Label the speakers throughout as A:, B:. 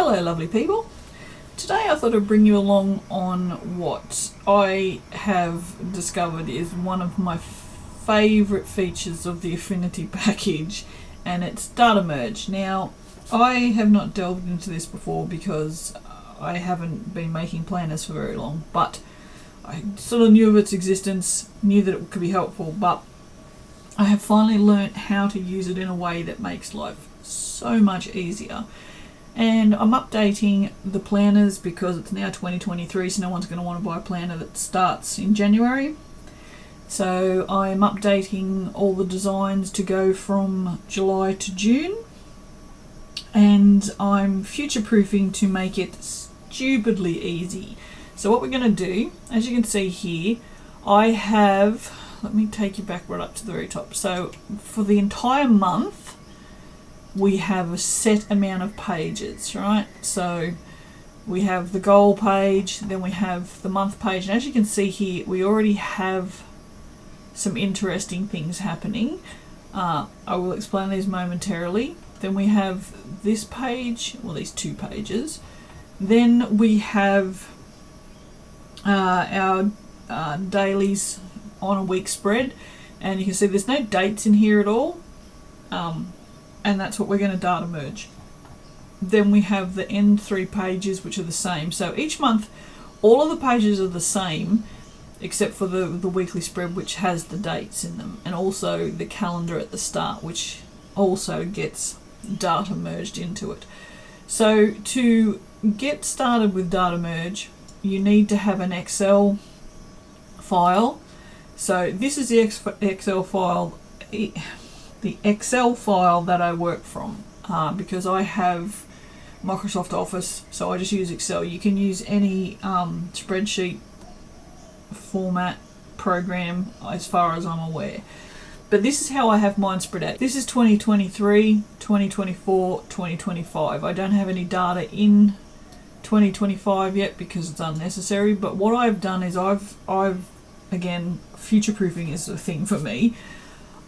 A: Hello lovely people. Today I thought I'd bring you along on what I have discovered is one of my favourite features of the Affinity package, and it's data merge. Now I have not delved into this before because I haven't been making planners for very long, but I sort of knew of its existence, knew that it could be helpful, but I have finally learnt how to use it in a way that makes life so much easier. And I'm updating the planners because it's now 2023, so no one's going to want to buy a planner that starts in January. So I'm updating all the designs to go from July to June, and I'm future-proofing to make it stupidly easy. So what we're going to do, as you can see here, I have, let me take you back right up to the very top. So for the entire month, we have a set amount of pages, right? So we have the goal page, then we have the month page, and as you can see here, we already have some interesting things happening. I will explain these momentarily. Then we have this page, well, these two pages. Then we have our dailies on a week spread, and you can see there's no dates in here at all. And that's what we're going to data merge. Then we have the end 3 pages, which are the same. So each month, all of the pages are the same, except for the weekly spread, which has the dates in them, and also the calendar at the start, which also gets data merged into it. So to get started with data merge, you need to have an Excel file. So this is the Excel file. The Excel file that I work from, because I have Microsoft Office, so I just use Excel. You can use any spreadsheet format program as far as I'm aware, but this is how I have mine spread out. This is 2023, 2024, 2025. I don't have any data in 2025 yet because it's unnecessary, but what I've done is I've again, future-proofing is a thing for me.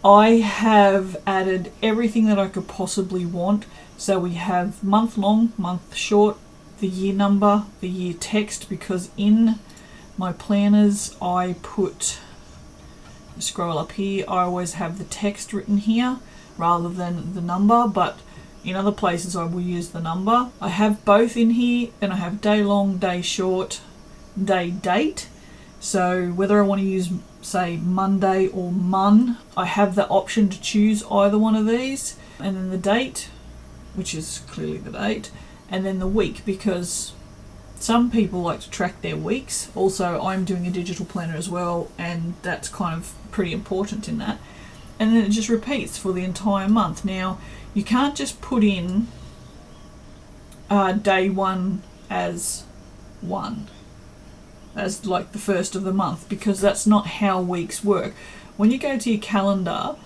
A: I have added everything that I could possibly want. So we have month long, month short, the year number, the year text, because in my planners I put, scroll up here, I always have the text written here rather than the number, but in other places I will use the number. I have both in here, and I have day long, day short, day date. So whether I want to use, say, Monday or Mun, I have the option to choose either one of these. And then the date, which is clearly the date, and then the week, because some people like to track their weeks. Also, I'm doing a digital planner as well, and that's kind of pretty important in that. And then it just repeats for the entire month. Now, you can't just put in day 1 as 1. As like the first of the month, because that's not how weeks work. When you go to your calendar,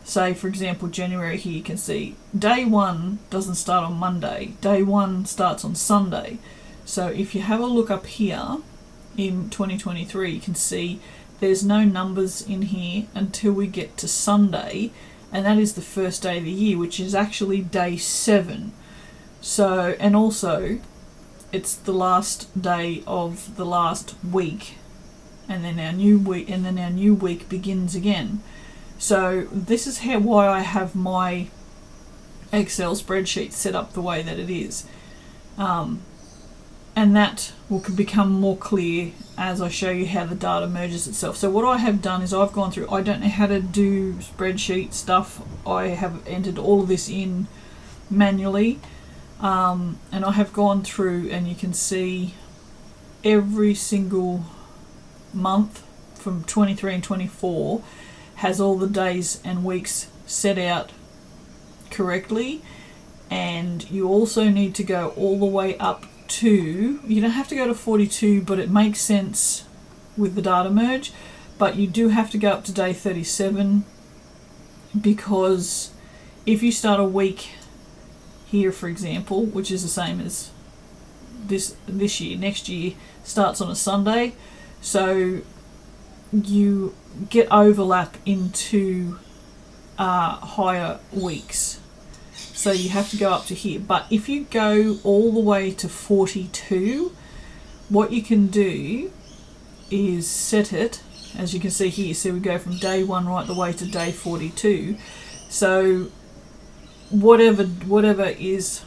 A: say for example January, here you can see day 1 doesn't start on Monday, day 1 starts on Sunday. So if you have a look up here in 2023, you can see there's no numbers in here until we get to Sunday, and that is the first day of the year, which is actually day 7. So, and also it's the last day of the last week, and then our new week, begins again. So this is why I have my Excel spreadsheet set up the way that it is, and that will become more clear as I show you how the data merges itself. So what I have done is I've gone through, I don't know how to do spreadsheet stuff, I have entered all of this in manually. And I have gone through, and you can see every single month from 23 and 24 has all the days and weeks set out correctly. And you also need to go all the way up to, you don't have to go to 42, but it makes sense with the data merge, but you do have to go up to day 37, because if you start a week here, for example, which is the same as this year, next year starts on a Sunday, so you get overlap into higher weeks. so you have to go up to here. But if you go all the way to 42, what you can do is set it, as you can see here, so we go from day 1 right the way to day 42. So whatever is,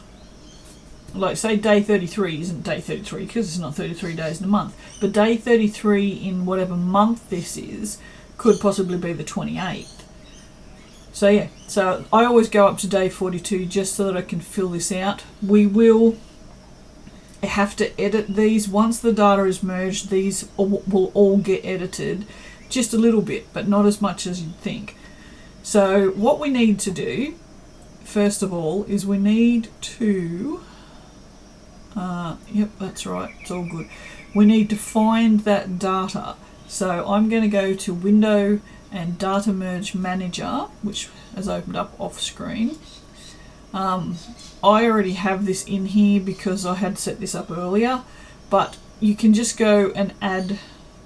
A: like say day 33 isn't day 33 because it's not 33 days in a month, but day 33 in whatever month this is could possibly be the 28th. So yeah, so I always go up to day 42 just so that I can fill this out. We will have to edit these. Once the data is merged, these will all get edited just a little bit, but not as much as you'd think. So what we need to do, first of all, is we need to, yep, that's right, it's all good. We need to find that data. So I'm going to go to Window and Data Merge Manager, which has opened up off screen. I already have this in here because I had set this up earlier, but you can just go and add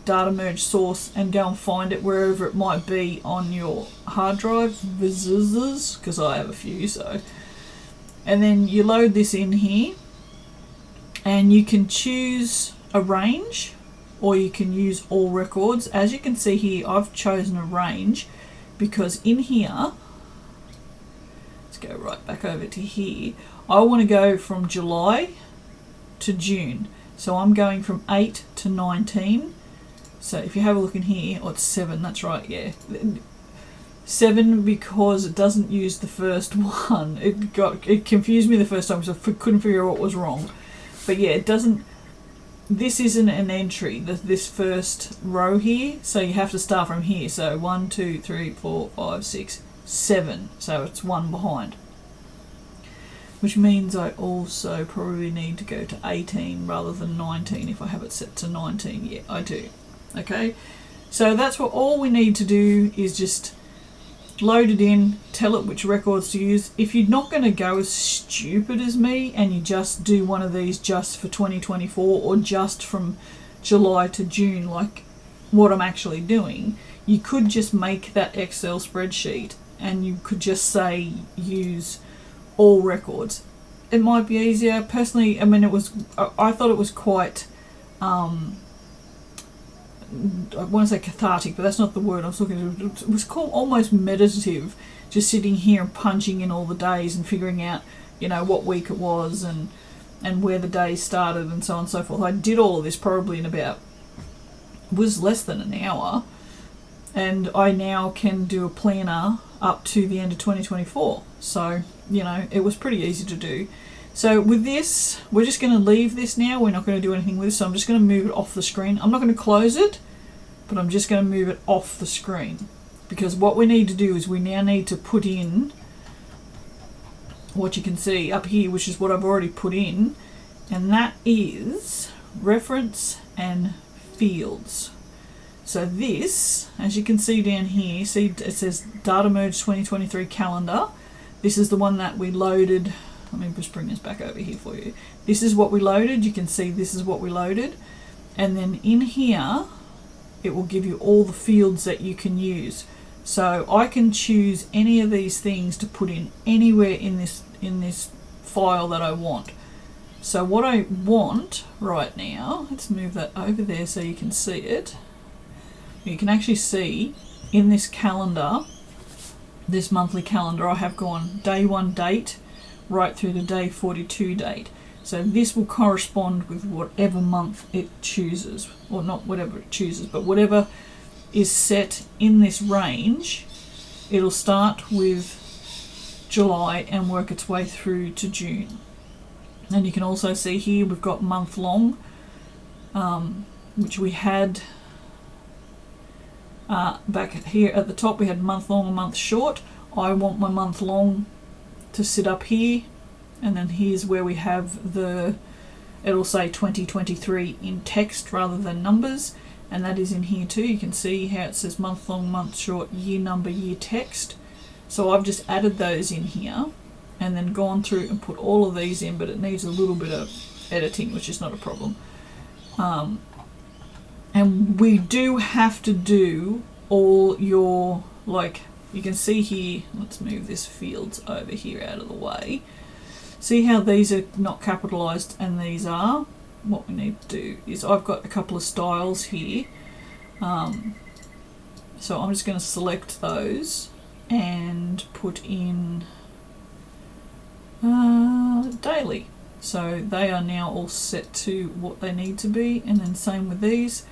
A: data merge source and go and find it wherever it might be on your hard drive, because I have a few. So, and then you load this in here, and you can choose a range or you can use all records. As you can see here, I've chosen a range because in here, let's go right back over to here, I want to go from July to June. So I'm going from 8 to 19. So if you have a look in here, oh, it's 7, that's right, yeah. 7 because it doesn't use the first one. It confused me the first time, so I couldn't figure out what was wrong. But yeah, it doesn't, this isn't an entry, this first row here, so you have to start from here. So 1, 2, 3, 4, 5, 6, 7, so it's 1 behind. Which means I also probably need to go to 18 rather than 19 if I have it set to 19. Yeah, I do. Okay, so that's what all we need to do is just load it in, tell it which records to use. If you're not going to go as stupid as me and you just do one of these just for 2024 or just from July to June, like what I'm actually doing, you could just make that Excel spreadsheet and you could just say use all records. It might be easier. Personally, I mean, I thought it was quite, I want to say cathartic, but that's not the word I was looking at. It was called almost meditative, just sitting here and punching in all the days and figuring out, you know, what week it was and where the days started and so on and so forth. I did all of this probably in about, was less than an hour, and I now can do a planner up to the end of 2024. So, you know, it was pretty easy to do. So with this, we're just going to leave this now. We're not going to do anything with it, so I'm just going to move it off the screen. I'm not going to close it, but I'm just going to move it off the screen. Because what we need to do is we now need to put in what you can see up here, which is what I've already put in, and that is reference and fields. So this, as you can see down here, see it says Data Merge 2023 Calendar. This is the one that we loaded. Let me just bring this back over here for you. This is what we loaded. You can see this is what we loaded. And then in here, it will give you all the fields that you can use. So I can choose any of these things to put in anywhere in this file that I want. So what I want right now, let's move that over there so you can see it. You can actually see in this calendar, this monthly calendar, I have gone day 1 date right through to day 42 date. So this will correspond with whatever month it chooses, or not whatever it chooses, but whatever is set in this range. It'll start with July and work its way through to June. And you can also see here we've got month long, which we had back here at the top. We had month long and month short. I want my month long to sit up here, and then here's where we have it'll say 2023 in text rather than numbers, and that is in here too. You can see how it says month long, month short, year number, year text. So I've just added those in here and then gone through and put all of these in, but it needs a little bit of editing, which is not a problem. And we do have to do all your like you can see here, let's move this fields over here out of the way. See how these are not capitalized and these are? What we need to do is I've got a couple of styles here. So I'm just going to select those and put in daily. So they are now all set to what they need to be, and then same with these.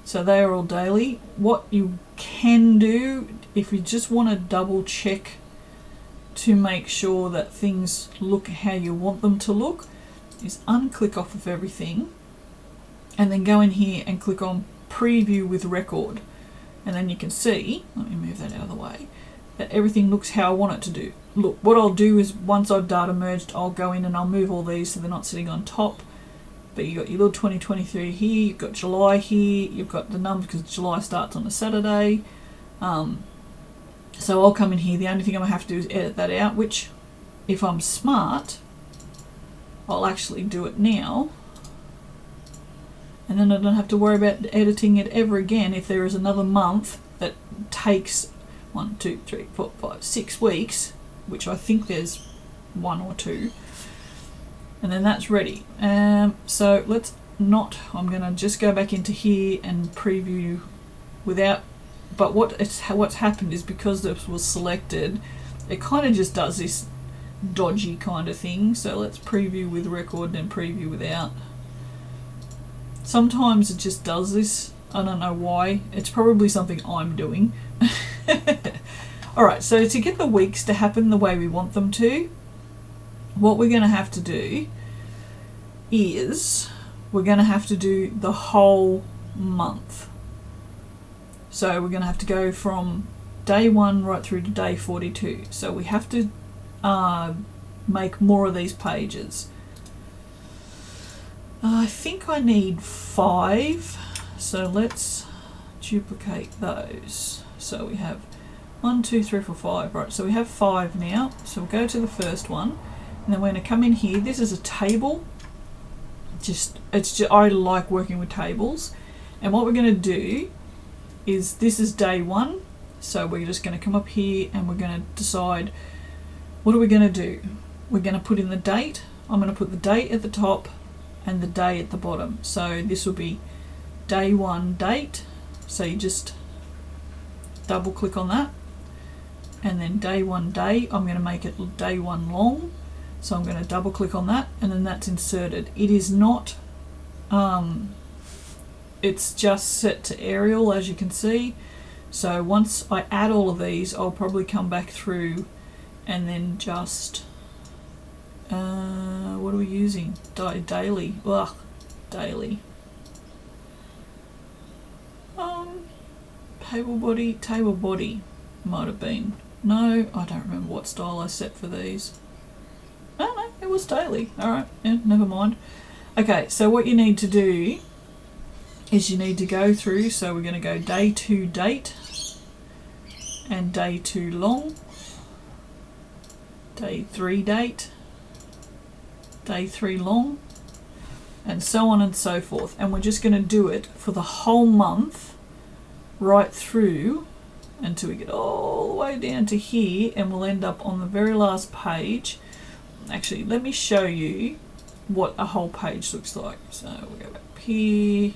A: So they are all daily. What you can do, if you just want to double check to make sure that things look how you want them to look, is unclick off of everything and then go in here and click on preview with record, and then you can see, let me move that out of the way, that everything looks how I want it to do. Look, what I'll do is once I've data merged, I'll go in and I'll move all these so they're not sitting on top. But you've got your little 2023 here, you've got July here, you've got the numbers because July starts on a Saturday. So I'll come in here, the only thing I'm going to have to do is edit that out, which if I'm smart, I'll actually do it now. And then I don't have to worry about editing it ever again if there is another month that takes 1, 2, 3, 4, 5, 6 weeks, which I think there's 1 or 2. And then that's ready. So let's not, I'm going to just go back into here and preview without, but what's happened is because this was selected, it kind of just does this dodgy kind of thing. So let's preview with record and preview without. Sometimes it just does this. I don't know why. It's probably something I'm doing. Alright, so to get the weeks to happen the way we want them to, what we're going to have to do is we're going to have to do the whole month. So we're going to have to go from day 1 right through to day 42. So we have to make more of these pages. I think I need 5, so let's duplicate those. So we have 1, 2, 3, 4, 5. Right, so we have 5 now. So we'll go to the first one, and then we're going to come in here. This is a table. I like working with tables, and what we're going to do is this is day 1. So we're just going to come up here and we're going to decide what are we going to do. We're going to put in the date. I'm going to put the date at the top and the day at the bottom. So this will be day 1 date. So you just double click on that, and then day 1 day, I'm going to make it day 1 long. So I'm going to double click on that, and then that's inserted. It is not, it's just set to Arial, as you can see. So once I add all of these, I'll probably come back through and then just, what are we using? Daily. Ugh, daily. Table body might have been. No, I don't remember what style I set for these. Oh no, it was daily. Alright, yeah, never mind. Okay, so what you need to do is you need to go through, so we're going to go day 2 date and day 2 long, day 3 date, day 3 long, and so on and so forth. And we're just going to do it for the whole month right through until we get all the way down to here, and we'll end up on the very last page. Actually, let me show you what a whole page looks like. So we'll go back here.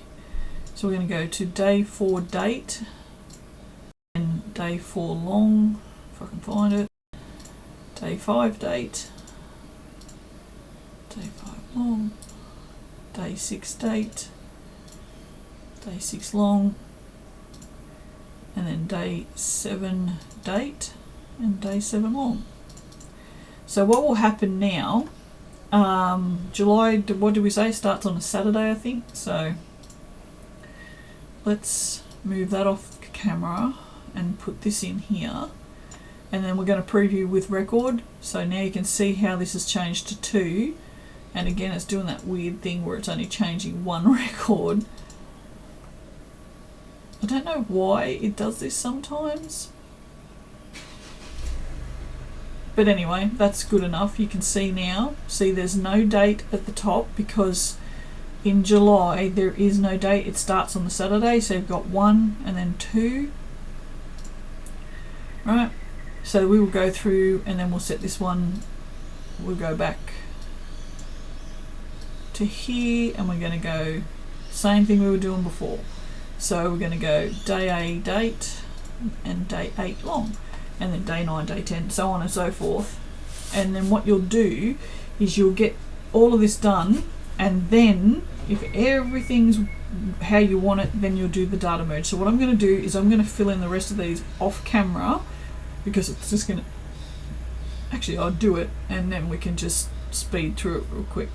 A: So we're going to go to day 4 date and day 4 long, if I can find it. Day 5 date, day 5 long, day 6 date, day 6 long, and then day 7 date and day 7 long. So what will happen now, July, what did we say, starts on a Saturday, I think. So let's move that off camera and put this in here, and then we're going to preview with record. So now you can see how this has changed to 2, and again it's doing that weird thing where it's only changing 1 record. I don't know why it does this sometimes, but anyway, that's good enough. You can see now, see there's no date at the top because in July there is no date. It starts on the Saturday, so you've got 1 and then 2. Right, So we will go through and then we'll set this one, we'll go back to here and we're going to go same thing we were doing before. So we're going to go day A date and day 8 long, and then day 9, day 10, so on and so forth. And then what you'll do is you'll get all of this done, and then if everything's how you want it, then you'll do the data merge. So what I'm going to do is I'm going to fill in the rest of these off camera, because it's just going to, actually I'll do it and then we can just speed through it real quick.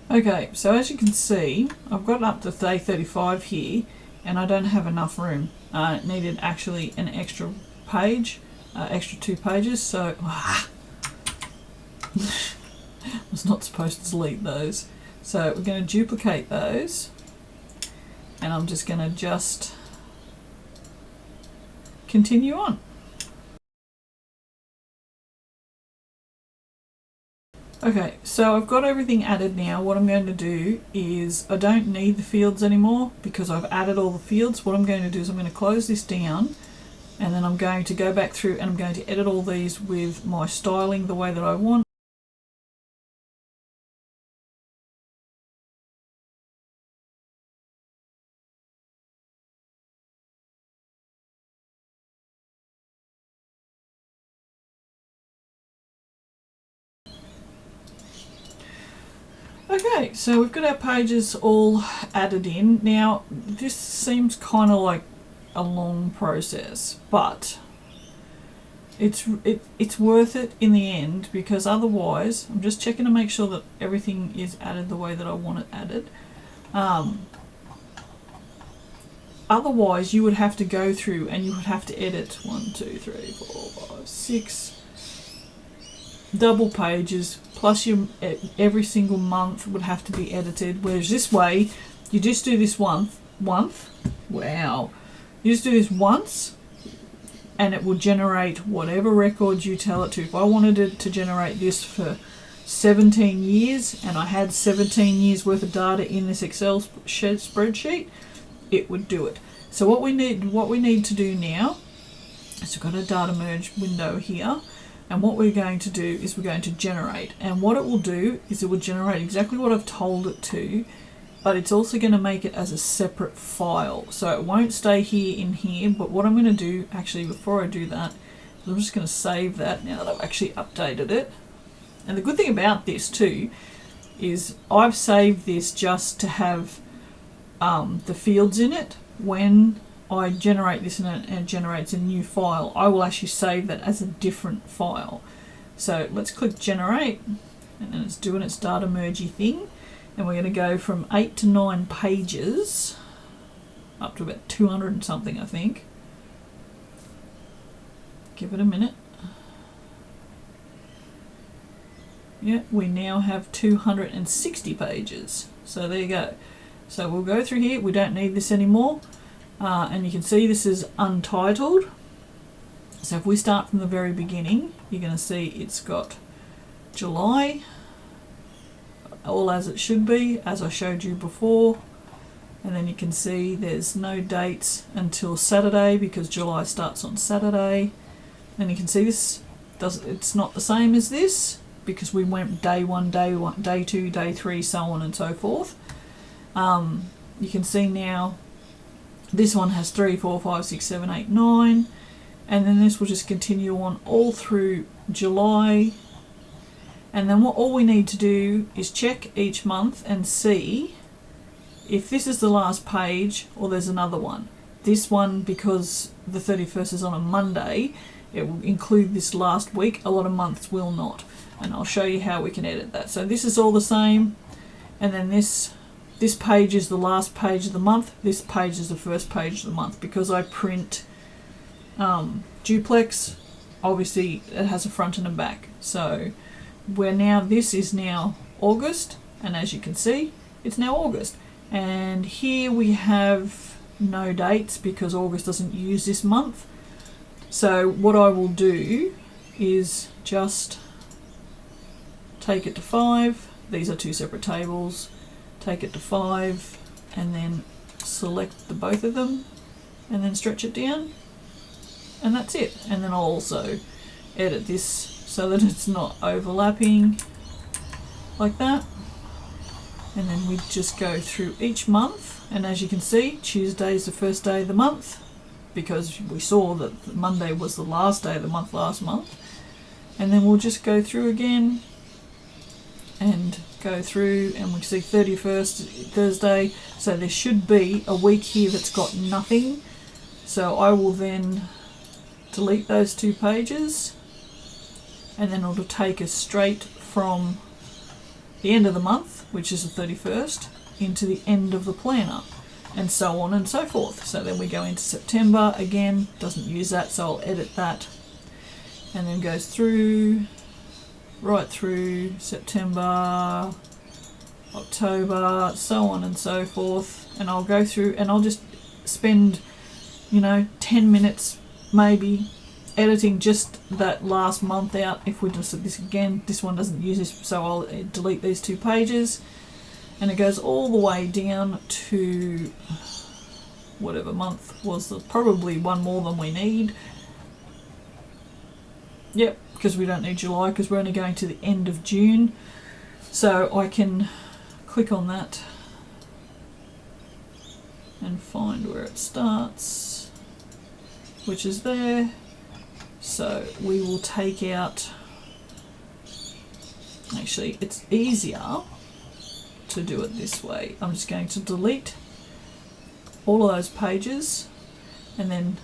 A: Okay, so as you can see, I've got up to day 35 here, and I don't have enough room. It needed actually an extra page, extra 2 pages, so I was not supposed to delete those. So we're going to duplicate those, and I'm just going to continue on. Okay, so I've got everything added now. What I'm going to do is, I don't need the fields anymore because I've added all the fields. What I'm going to do is I'm going to close this down, and then I'm going to go back through and I'm going to edit all these with my styling the way that I want. Okay, so we've got our pages all added in. Now, this seems kind of like a long process, but it's worth it in the end, because otherwise, I'm just checking to make sure that everything is added the way that I want it added. Otherwise, you would have to go through and you would have to edit 1, 2, 3, 4, 5, 6 double pages, plus your every single month would have to be edited, whereas this way you just do this once, wow, you just do this once and it will generate whatever records you tell it to. If I wanted it to generate this for 17 years and I had 17 years worth of data in this Excel spreadsheet, it would do it. So what we need to do now is we've got a data merge window here. And what we're going to do is we're going to generate. And what it will do is it will generate exactly what I've told it to, but it's also going to make it as a separate file. So it won't stay here in here, but what I'm going to do, actually before I do that, I'm just going to save that now that I've actually updated it. And the good thing about this too is I've saved this just to have the fields in it. When I generate this and it generates a new file, I will actually save that as a different file. So let's click generate, and then it's doing its data mergey thing, and we're going to go from 8 to 9 pages up to about 200 and something, I think. Give it a minute. Yeah, we now have 260 pages. So there you go. So we'll go through here. We don't need this anymore. And you can see this is untitled. So if we start from the very beginning, you're going to see it's got July, all as it should be, as I showed you before. And then you can see there's no dates until Saturday, because July starts on Saturday. And you can see it's not the same as this, because we went day 1, day 2, day 3, so on and so forth. You can see now this one has 3, 4, 5, 6, 7, 8, 9, and then this will just continue on all through July. And then all we need to do is check each month and see if this is the last page or there's another one. This one, because the 31st is on a Monday, it will include this last week. A lot of months will not, and I'll show you how we can edit that. So this is all the same, and then this page is the last page of the month. This page is the first page of the month. Because I print duplex, obviously it has a front and a back. So this is now August, and as you can see, it's now August. And here we have no dates because August doesn't use this month. So what I will do is just take it to 5. These are 2 separate tables. Take it to 5 and then select the both of them and then stretch it down, and that's it. And then I'll also edit this so that it's not overlapping like that. And then we just go through each month, and as you can see, Tuesday is the first day of the month because we saw that Monday was the last day of the month last month. And then we'll just go through again and go through, and we see 31st Thursday, so there should be a week here that's got nothing. So I will then delete those 2 pages, and then it'll take us straight from the end of the month, which is the 31st, into the end of the planner, and so on and so forth. So then we go into September again, doesn't use that, so I'll edit that, and then goes through right through September, October, so on and so forth. And I'll go through and I'll just spend, 10 minutes maybe editing just that last month out. If we just this again, this one doesn't use this, so I'll delete these 2 pages, and it goes all the way down to whatever month was probably one more than we need. Yep, because we don't need July because we're only going to the end of June. So I can click on that and find where it starts, which is there. So we will take out, actually it's easier to do it this way. I'm just going to delete all of those pages and then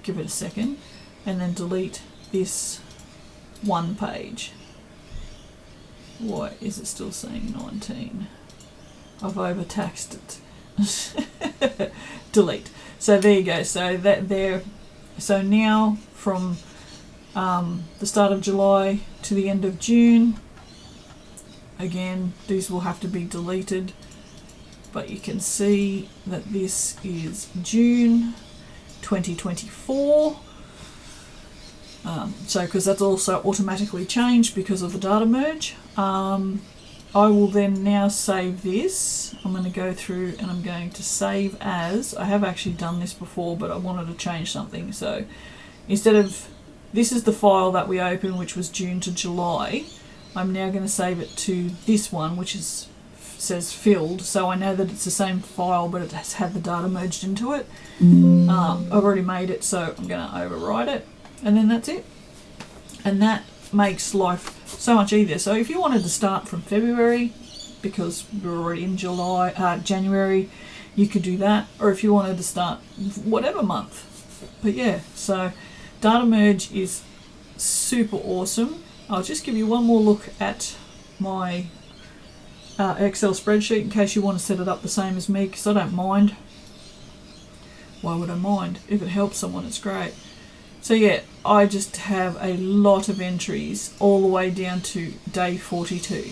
A: give it a second, and then delete this 1 page. Why is it still saying 19? I've overtaxed it. Delete. So there you go. So that there. So now from the start of July to the end of June, again these will have to be deleted, but you can see that this is June 2024. So because that's also automatically changed because of the data merge. I will then now save this. I'm going to go through and I'm going to save as. I have actually done this before, but I wanted to change something. So instead of, this is the file that we opened, which was June to July. I'm now going to save it to this one, which is says filled. So I know that it's the same file, but it has had the data merged into it. I've already made it, so I'm going to overwrite it. And then that's it. And that makes life so much easier. So if you wanted to start from February, because we're already in January, you could do that. Or if you wanted to start whatever month. But yeah, so data merge is super awesome. I'll just give you one more look at my Excel spreadsheet in case you want to set it up the same as me, because I don't mind. Why would I mind? If it helps someone, it's great. So yeah, I just have a lot of entries all the way down to day 42.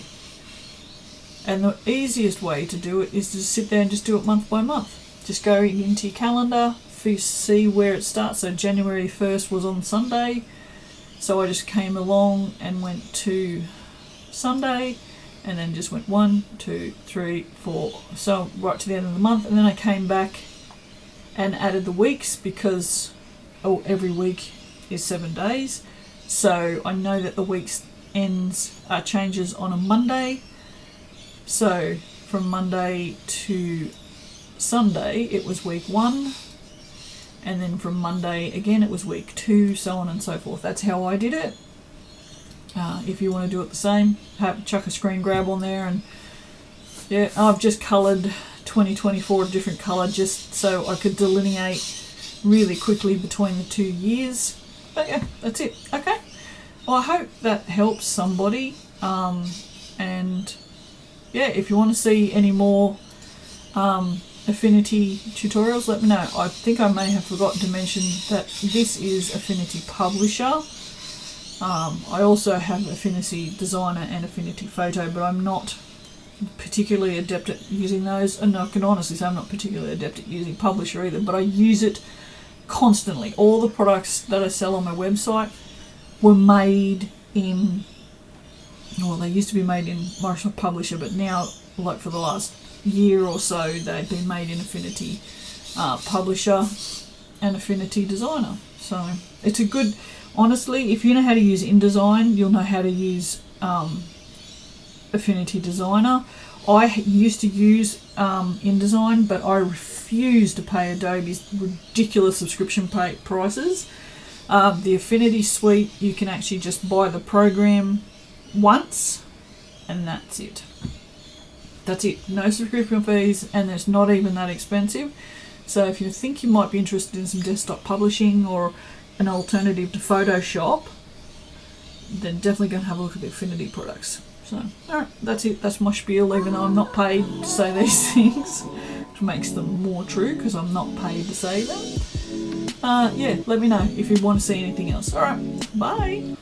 A: And the easiest way to do it is to just sit there and just do it month by month. Just go into your calendar, see where it starts. So January 1st was on Sunday. So I just came along and went to Sunday and then just went 1, 2, 3, 4, so right to the end of the month. And then I came back and added the weeks because every week is 7 days, so I know that the week's changes on a Monday. So from Monday to Sunday it was week 1, and then from Monday again it was week 2, so on and so forth. That's how I did it. If you want to do it the same, chuck a screen grab on there, and yeah, I've just coloured 2024 a different colour just so I could delineate really quickly between the 2 years. But yeah, that's it. Okay, well, I hope that helps somebody, and yeah, if you want to see any more Affinity tutorials, let me know. I think I may have forgotten to mention that this is Affinity Publisher. I also have Affinity Designer and Affinity Photo, but I'm not particularly adept at using those, and I can honestly say I'm not particularly adept at using Publisher either, but I use it constantly. All the products that I sell on my website were made in well, they used to be made in Microsoft Publisher, but now, like for the last year or so, they've been made in Affinity Publisher and Affinity Designer. So it's a good, honestly, if you know how to use InDesign, you'll know how to use Affinity Designer. I used to use InDesign, but I refuse to pay Adobe's ridiculous subscription prices. The Affinity suite, you can actually just buy the program once, and that's it. That's it. No subscription fees, and it's not even that expensive. So if you think you might be interested in some desktop publishing or an alternative to Photoshop, then definitely go and have a look at the Affinity products. So, alright, that's it. That's my spiel, even though I'm not paid to say these things, which makes them more true because I'm not paid to say them. Yeah, let me know if you want to see anything else. Alright, bye!